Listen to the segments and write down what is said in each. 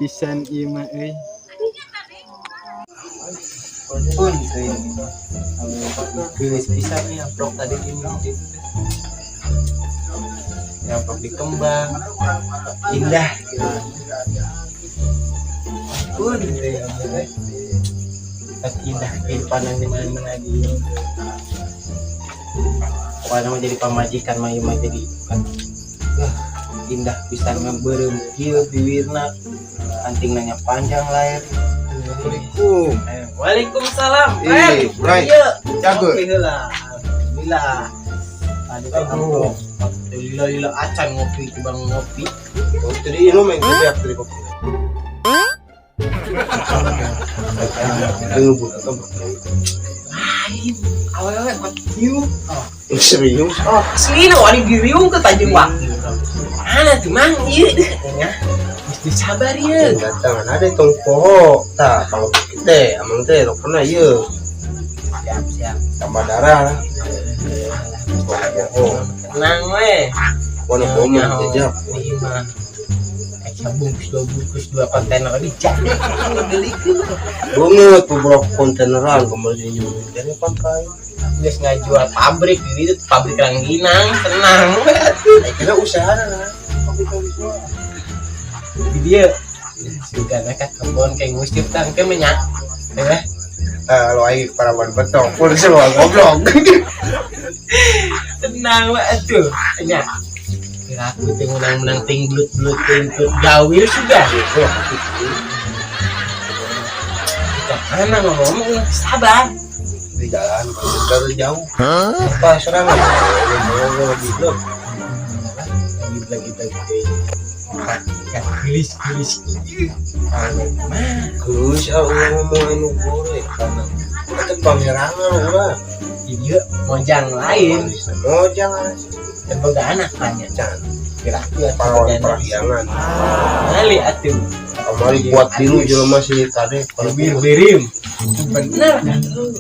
pisan ieu mah euy. Pun geus pisan nih amplop tadi ini. Amplop di kembang. Indah. Pun indah kehidupan yang dimana-mana di pada mau jadi pamajikan mah jadi kan indah pisan ngeberem kieu bibirna anting nanya panjang lahir. Waalaikumsalam. Right. Jago. Alhamdulillah. Tadi kan amplop. Lila acan ngopi bang ngopi. Oh, tadi lu main kopi dari kopi. Awalnya buat view. Serius? Oh, sini wali diriung ke Tanjung Waktu. Mana tuh mang iya katanya. Mesti sabar ya. Datang ada tong poho. Tah, kalau kita amang teh rok pernah ieu. Siap. Tambah darah. Oh, Tenang weh. warna bomnya jejak. Iya mah. Bungkus 2 kontainer dijak. Belikan. Banget beberapa kontaineran kembali dari pantai. Geus ngajual pabrik itu pabrik rangginang, tenang. Kira usaha lah. Di dia sudah nekat kebon kayak ngusip tang ke menyak. Ya. Kalau ai para ban betong pun semua goblok. Tenang weh atuh. Nya. Kira aku teh menang tinglut gawir sudah. Mana ngomong sabar. Di jalan dari jauh. Apa serangan? Gitu. Lagi gelis. Gus, ngomong anu boleh karena kita pamerangan ulah. Iya, mojang lain. Oh, jangan. Dan boga anak banyak. Jangan. Kira-kira Parawan perhiangan. kali atuh. Kemarin buat dulu jelema si kade kalau Birim. Bener kan lu.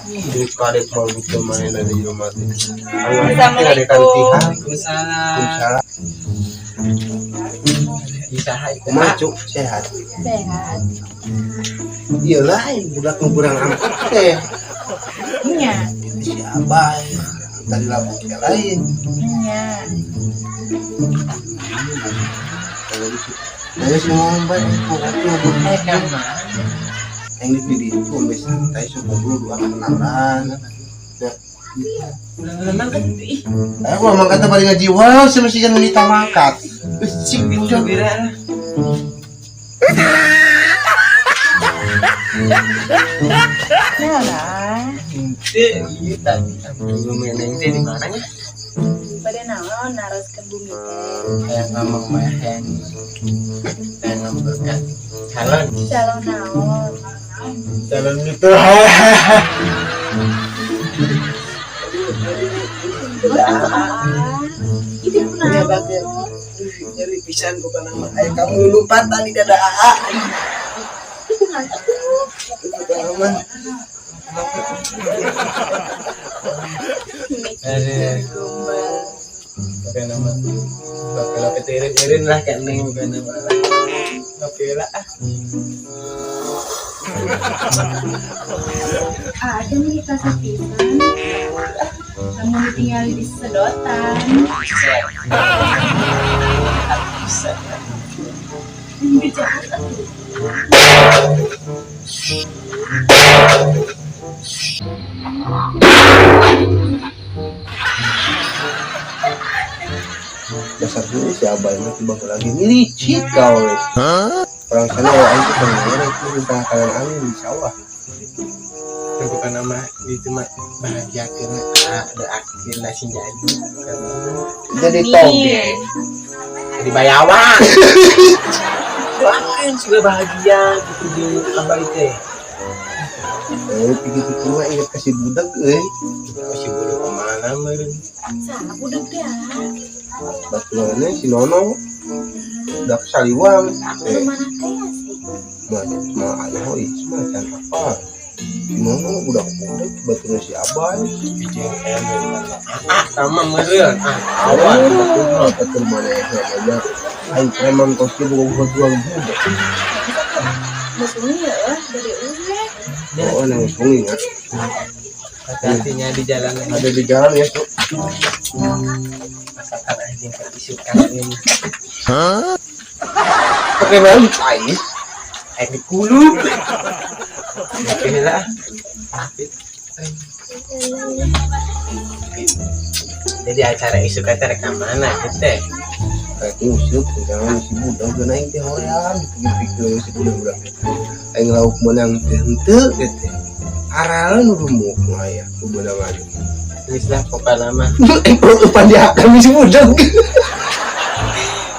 di kade mau butuh main dari jelema teh. Assalamualaikum. Waalaikumsalam. Usaha itu Maju sehat. Sehat. Iyalah budak nu kurang angkat teh. Iya. Si Abah tadi lagu yang lain. Iya. Dari semua mbak itu mana? yang di video itu ambil santai sebelum dua kenalan. Memang kan ih, Aku emang kata paling ngaji wow semestinya wanita mangkat. Sik udah beda. Nah, Iya tadi dulu meneng di mana ya? pada naon naroskeun bumi teh. Yang ngomong mah yang berkat calon Calon naon? calon itu. Itu Punya kenapa? bagian nyeri pisan bukan nama ayah kamu lupa tadi dada AA. Itu kenapa? Bukan nama bakal ketirin lah kan neng bukan nama oke lah. Ada nih kasih pisan. Kamu tinggal di sedotan. Bisa Ini jahat dasar dulu si Abah ini tiba lagi niricit kau. Orang sana ya itu pengen itu minta kalian angin di sawah. bukan nama itu mah bahagia karena ada akhir nasi Jadi toge. di Bayawan. Doain sudah bahagia gitu di abah itu. Begitu tua ingat kasih budak Masih belum kemana meren. salah udah dia. Batuannya si Nono udah kesaliwang. Kemana teh sih? Mah ayah hoi semacam apa? Gimana budak-budak batunya si Abah. Bijeng sama meureun awan Awan betul mana ya aja. Aing preman kosnya bukan jual budak. Betul ya, dari urek. Oh, nang sungi ya. hati-hatinya di jalan Ada di jalan ya, Cuk. masakan anjing kedisukan ini Pakai balik aing. air di kulu oke lah jadi acara isu kata rekaman aja teh Kayak musik, jangan si budak dan aing teh horean dipikir-pikir si budak. Aing lauk menang teh henteu gitu. Aralan rumuk aya kubeunangan. geus lah pokokna mah Aing perlu pandiakan si budak.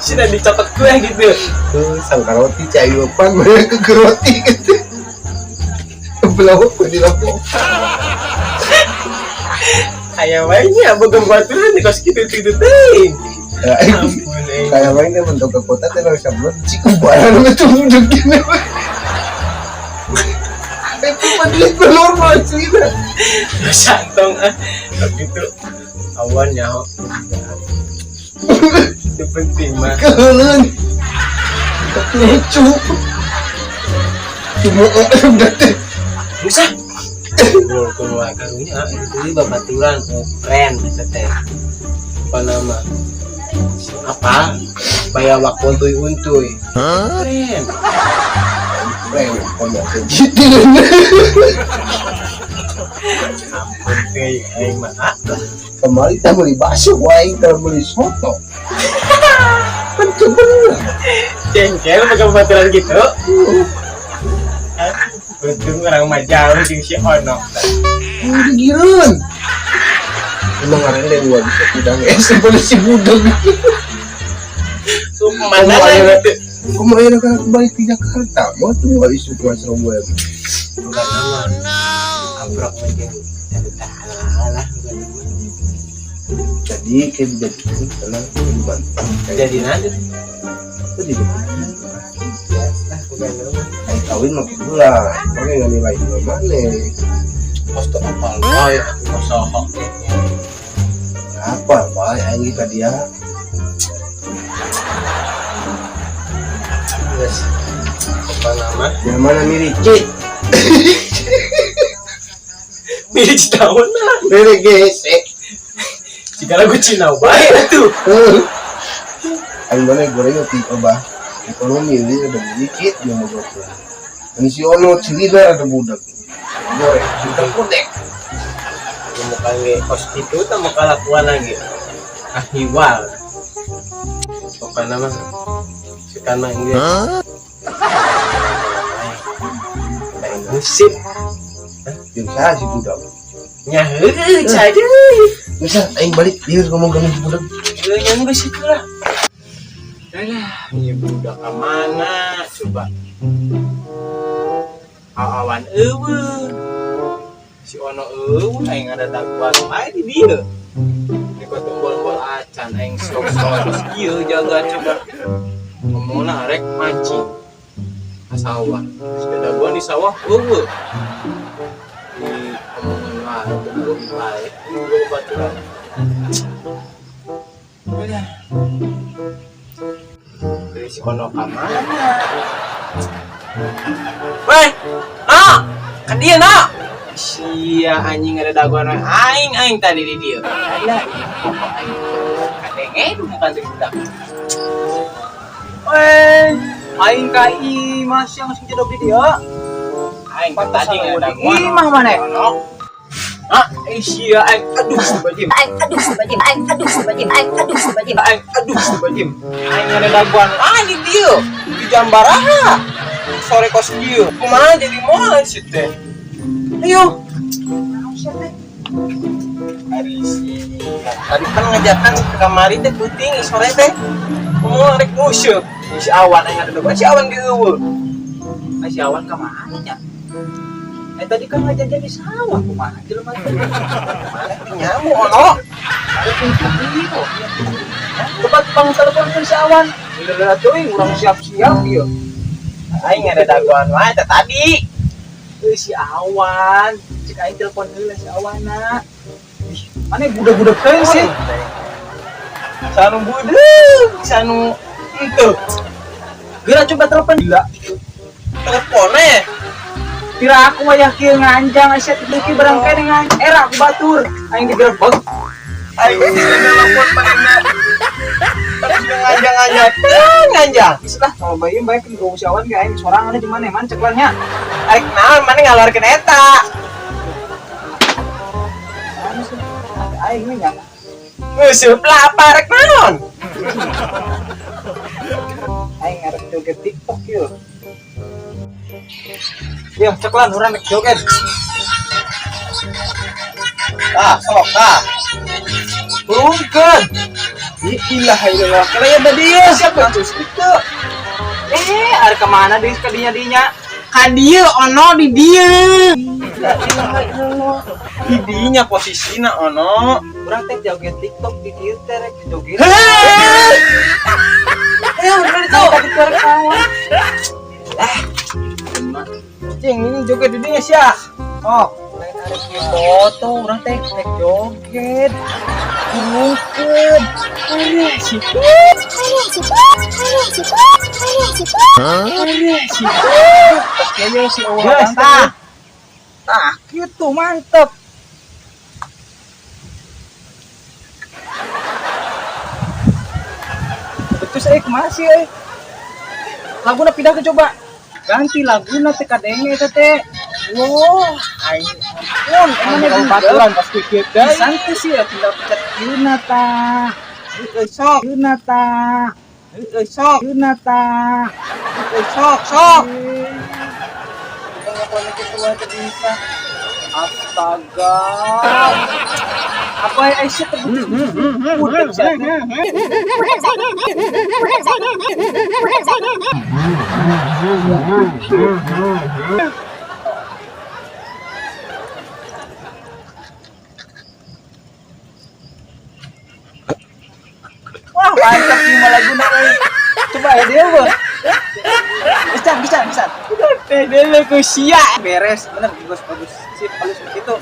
sudah dicopot gue gitu Sangka roti cai depan mana ke roti gitu. Belawak di lampu. aya wae nya boga baturan di kos kitu teh ampun Kayak main dia bentuk ke kota teh bisa belum ciku barang itu budak gini. Itu padahal normal cerita. santong begitu awan nyaho itu penting mah Kehelen. Lucu. Cuma udah teh. bisa keluar karunya itu babaturan keren teh apa nama apa bayar waktu untuy keren Keren, pokoknya segitu. ampun teh aing mah Kemarin kita beli bakso, wae kita beli soto. Kan kebenar. cengkel pakai babaturan gitu untung orang mah jauh jeung si Ono Udah gireun. Emang ada yang gua bisa udang sebenarnya si budak. mana gitu Kemarin akan kembali ke Jakarta, mau tuh nggak isu masalah gue. bukan nama abrok mungkin jadi tahalah Jadi kayak jadi tenang, bantu. jadi nanti Itu jadi biasa bukan nama kayak kawin makin bulan, makanya nggak nilai juga mana. pos tuh apa loy aku sohok Apa, pak? Yang kita dia terus apa nama yang mana mirip cik, mirip tahun lah mirip gesek. jika lagu Cina baik tuh Yang mana gorengnya tipe bah, ekonomi ini ada sedikit yang mau gue. Ini si Ono cilida ada budak. Goreng, budak kudek. mau kali kos itu tak mau kelakuan lagi ahiwal apa nama sekarang ini dari musik Yang saya si budak. nyahir saja Bisa, aing balik dia ngomong sama si budak. yang gue situ lah ini budak kemana coba awan si Ono aing ada dakwah aing di dia di tombol acan aing sok ieu jaga coba ngomongna rek mancing sawah sepeda gua di sawah di omongan wae gua baturan udah dari si Ono kamana weh kan dia sia anjing ada daguan aing tadi di dia ada kadenge bukan di budak aing kai mas yang sing jodoh di dia aing tadi ada daguan imah mana sia aing aduh sebajim aduh sebajim aing ada daguan di dia di Jambaraha sore kos dia kumaha jadi moal sih teh ayo hari si tadi kan ngajakan ke kamari teh puting sore teh mau rek musuh si awan yang ada depan si awan di eueuh si awan ke mana nya tadi kan ngajajan di sawah kumaha jelema teh mana nyamuk ono ada pintu itu coba bang telepon ke si awan udah teuing urang siap-siap ieu aing ada daguan wae teh tadi Si Awan, cek aing telepon heula si Awana. Ih, mana budak-budak teh sih? Sanu budeg, sanu itu. Geura coba telepon gila. Teleponnya. Kira aku mah yakin nganjang asa teki barang kene dengan era aku batur. Aing digerebek. Aing telepon panenna. Terus ngajang-ngajang. Ngajang. Setelah kalau bayi baik ke si Awan ge aing sorangan di mana man cek lah nya. Aing naon mana ngalorkeun eta. Aing mah nya. Ngeusup lapar rek naon? Aing ngarep joget TikTok yeuh. Yo cek lah urang rek joget. Sok turunkeun. Ilah ilah. Kalian tadi ya siapa tuh itu? Ada kemana di kadinya? Ka dieu ono di dieu. Di dinya posisina ono. Urang teh joget TikTok di dieu teh rek joget. Udah itu. Tadi keur kawan. Cing ini joget di dinya sia. Oh, lain arek ieu foto urang teh rek joget. Turunkeun. Kayaknya si Awan teh. Nah, gitu mantep. Betul saya masih laguna pindah ke coba ganti laguna teh kadenge eta teh. Wow, aing ampun emang baturan pas kieu teh. santai sih ya tinggal pencet Yuna ta. Sok. Yuna ta. Sok. Yuna ta. Sok. Ngapain ketua bisa. Astaga. Apa Aisyah terbukti? Udah wah, mantap nih malah guna. Coba ya dia, Bos. Bisa. Teh dulu ku sia. Beres, bener bagus. Sip, halus begitu.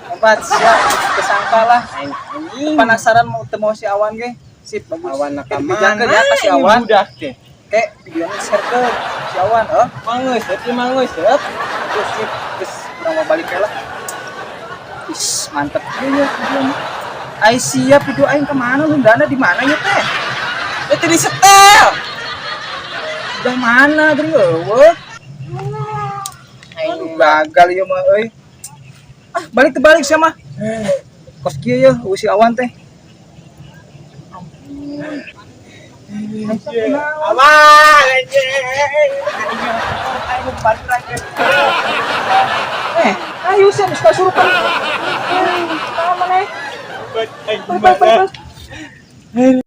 Empat, siap, kesangka lah. Penasaran mau si Awan ge. Sip, bagus. Awan nak Dijaga ya ke si Awan. budak teh. Kayak videonya share ke si Awan, Mangeus, mangeus. Terus sip, terus udah mau balik lah. Is, mantep ya videonya. Ai siap video aing kemana lu? Dana di mana ya teh? Itu di setel. Udah mana geuning eueuh? Aduh gagal ya mah euy. Ah, balik sia mah. Kos kieu ya si Awan teh. Aman anjing. Ayo balik lagi. Ayo sih suka surupan. Mana? Bye.